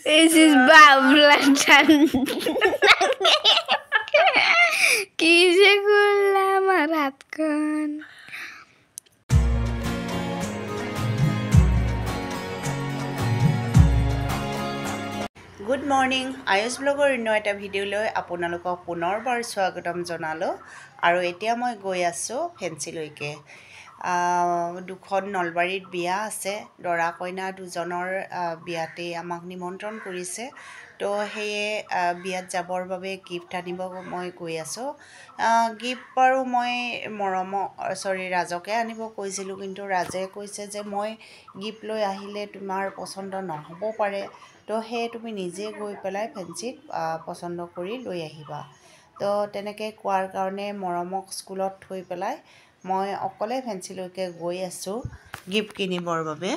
This is Babylon. কি যে করলাম আর হাতখন Good morning. Ayush blogger inno eta video loi apunalokok punorbar swagatam jonalo aru etia moi goi aso fancy loike দুখন নলবাৰীত বিয়া আছে দৰা কইনা দুজনৰ বিয়াতে আমাক নিমন্ত্ৰণ কৰিছে তো হেয়ে বিয়াত যাবৰ বাবে গিফ্ট আনিব মই গৈ আছো গিফ্ট পাৰো মই ৰাজকে আনিব কৈছিলো কিন্তু ৰাজে কৈছে যে মই গিফ্ট লৈ আহিলে তোমাৰ পছন্দ নহব পাৰে তো হে তুমি নিজে গৈ পেলাই ফেন্সিত পছন্দ কৰি লৈ আহিবা তো তেনেকে কোৱাৰ কাৰণে মৰমক স্কুলত থৈ পেলাই মই অকলে ফেন্সিলৈকে গৈ আছো গিফ্ট কিনিবৰ বাবে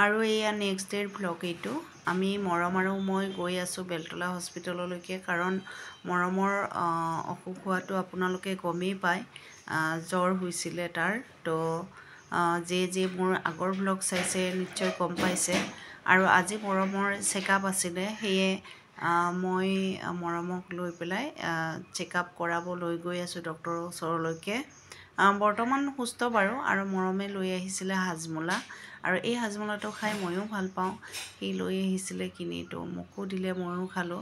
আৰু এয়া নেক্সট ডেৰ ব্লগ এইটো আমি মৰম আৰু মই গৈ আছো বেলতলা হস্পিটেললৈকে কাৰণ মৰমৰ অসুখ হোৱাটো আপোনালোকে গমেই পায় জ্বৰ হৈছিলে তাৰ তো যে মোৰ আগৰ ব্লগ চাইছে নিশ্চয় গম পাইছে আৰু আজি মৰমৰ চেকআপ আছিলে হেয়ে মই মৰমক লৈ পেলাই চেকআপ কৰাব লৈ গৈ আছো ডক্টৰৰ ওচৰলৈকে বৰ্তমান সুস্থ বাৰু আৰু মৰমে লৈ আহিছিলে হাজমলা আৰু এই হাজমলাটো খাই ময়ো ভাল পাওঁ সি লৈ আহিছিলে কিনি তো মোকো দিলে ময়ো খালো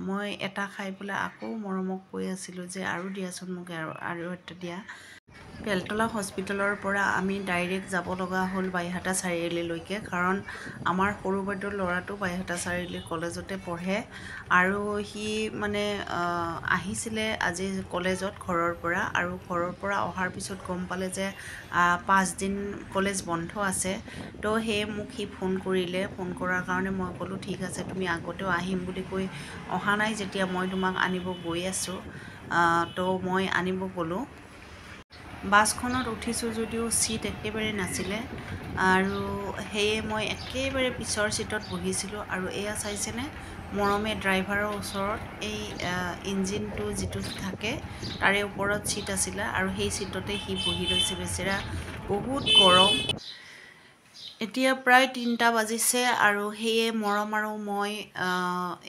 মই এটা খাই পেলাই আকৌ মৰমক কৈ আছিলো যে আৰু দিয়াচোন মোক আৰু এটা দিয়া বেলতলা হস্পিটেলৰ পৰা আমি ডাইৰেক্ট যাব লগা হ'ল বাইহাটা চাৰিআলিলৈকে কাৰণ আমাৰ সৰু বাইদেউৰ ল'ৰাটো বাইহাটা চাৰিআলি কলেজতে পঢ়ে আৰু সি মানে আহিছিলে আজি কলেজত ঘৰৰ পৰা আৰু ঘৰৰ পৰা অহাৰ পিছত গম পালে যে 5 দিন কলেজ বন্ধ আছে তো হে মোক সি ফোন কৰিলে ফোন কৰাৰ কাৰণে মই ক'লো ঠিক আছে তুমি আগতেও আহিম বুলি কৈ অহা নাই যেতিয়া মই তোমাক আনিব গৈ আছো তো মই আনিব গ'লো বাছখনত উঠিছো যদিও সিট একেবাৰে নাছিলে আৰু হেয়ে মই একেবাৰে পিছৰ সিটত বহিছিলো আৰু এয়া চাইছেনে মৰমে ড্ৰাইভাৰৰ ওচৰত এই ইঞ্জিনটো যেটো থাকে তাৰে ওপৰত সিট আছিল আৰু সেই সিটতে হি বহি লৈছে বেচেৰা বহুত গৰম এতিয়া প্ৰায় 3টা বাজিছে আৰু হেয়ে মৰম আৰু মই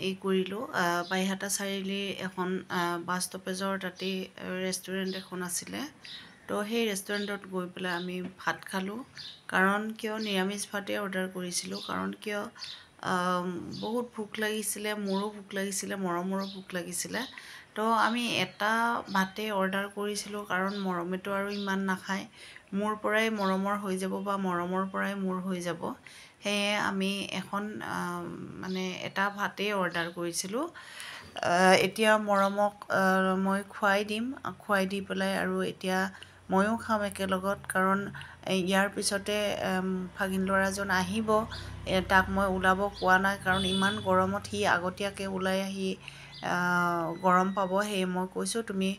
এই কৰিলো বাইহাটা চাৰিআলি এখন বাছ ষ্টপেজৰ তাতে ৰেষ্টুৰেণ্ট এখন আছিলে তো সেই ৰেষ্টুৰেণ্টত গৈ পেলাই আমি ভাত খালো কাৰণ কিয় নিৰামিষ ভাতে অৰ্ডাৰ কৰিছিলো কাৰণ কিয় বহুত ভোক লাগিছিলে মোৰো ভোক লাগিছিলে মৰমৰো ভোক লাগিছিলে তো আমি এটা ভাতে অৰ্ডাৰ কৰিছিলো কাৰণ মৰমেটো আৰু ইমান নাখায় মোৰ পৰাই মৰমৰ হৈ যাব বা মৰমৰ পৰাই মোৰ হৈ যাব হেয়ে আমি এখন মানে এটা ভাতে অৰ্ডাৰ কৰিছিলো এতিয়া মৰমক মই খুৱাই দি পেলাই আৰু এতিয়া ময়ো খাম একেলগত কাৰণ ইয়াৰ পিছতে ভাগিন ল'ৰাজন আহিব তাক মই ওলাব কোৱা নাই কাৰণ ইমান গৰমত সি আগতীয়াকে ওলাই আহি গৰম পাব হে মই কৈছো তুমি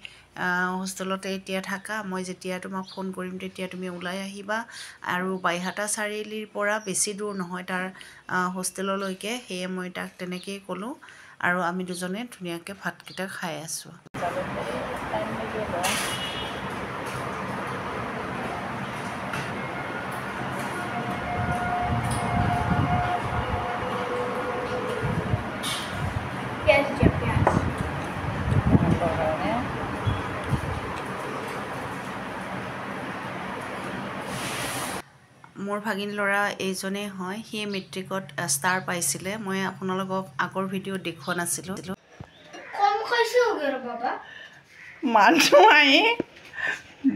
হোষ্টেলতে এতিয়া থাকা মই যেতিয়া তোমাক ফোন কৰিম তেতিয়া তুমি ওলাই আহিবা আৰু বাইহাটা চাৰিআলিৰ পৰা বেছি দূৰ নহয় তাৰ হোষ্টেললৈকে হে মই তাক তেনেকেই ক'লো আৰু আমি দুজনে ধুনীয়াকে ভাতকেইটা খাই আছো মোৰ ভাগিন ল'ৰা এইজনে হয় হি মেট্ৰিকত ষ্টাৰ পাইছিলে মই আপোনালোকক আগৰ ভিডিও দেখুৱা নাছিলো কম খাইছো গৰ বাবা মানুহ আহি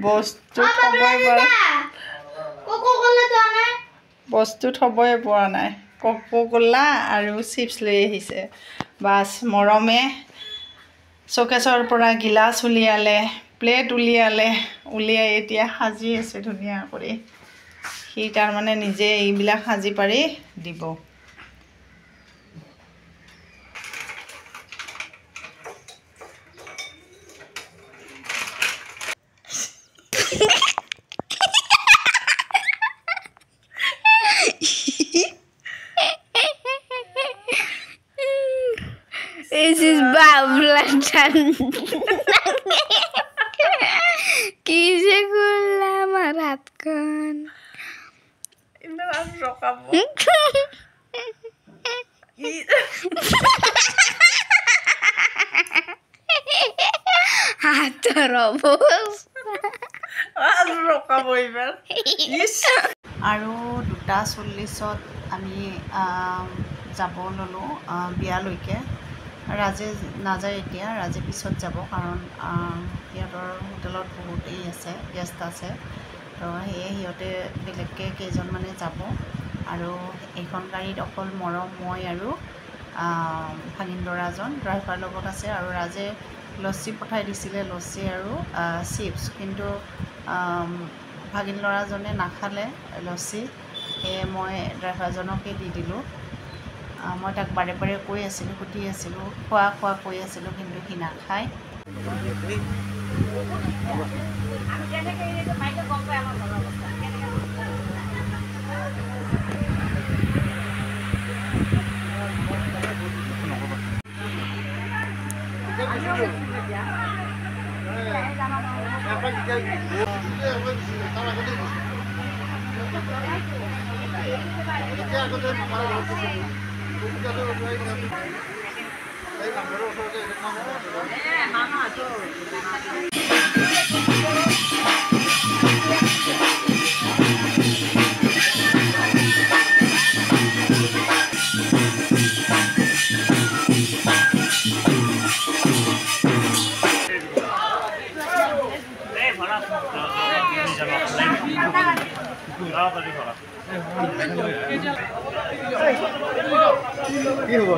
বস্তু থবই পৰা নাই কোকোকোলা আৰু চিপছ লৈ আহিছে বাস মৰমে শোকেছৰ পৰা গিলাস উলিয়ালে প্লেট উলিয়াই এতিয়া সাজি আছে ধুনীয়া কৰি সি তাৰ মানে নিজে এইবিলাক সাজি পাৰি দিব This is Babylon. কি যে কৰলাম আৰ হাতখন ইমান ৰকাব হাতৰ অৱস্থা আৰু 2:40 আমি যাব ল'লোঁ বিয়ালৈকে ৰাজে নাযায় এতিয়া ৰাজে পিছত যাব কাৰণ সিহঁতৰ হোটেলত বহুত আছে গেষ্ট আছে তো সেয়ে সিহঁতে বেলেগকৈ কেইজনমানে যাব আৰু এইখন গাড়ীত অকল মই আৰু ভাগিন ল'ৰাজন ড্ৰাইভাৰ লগত আছে আৰু ৰাজে লচ্চি পঠাই দিছিলে লচ্চি আৰু চিপছ কিন্তু ভাগিন ল'ৰাজনে নাখালে লচ্চি সেয়ে মই ড্ৰাইভাৰজনকে দি দিলোঁ মই তাক বাৰে বাৰে কৈ আছিলোঁ সুধি আছিলোঁ খোৱা কৈ আছিলোঁ কিন্তু সি নাখায় কি হ'ব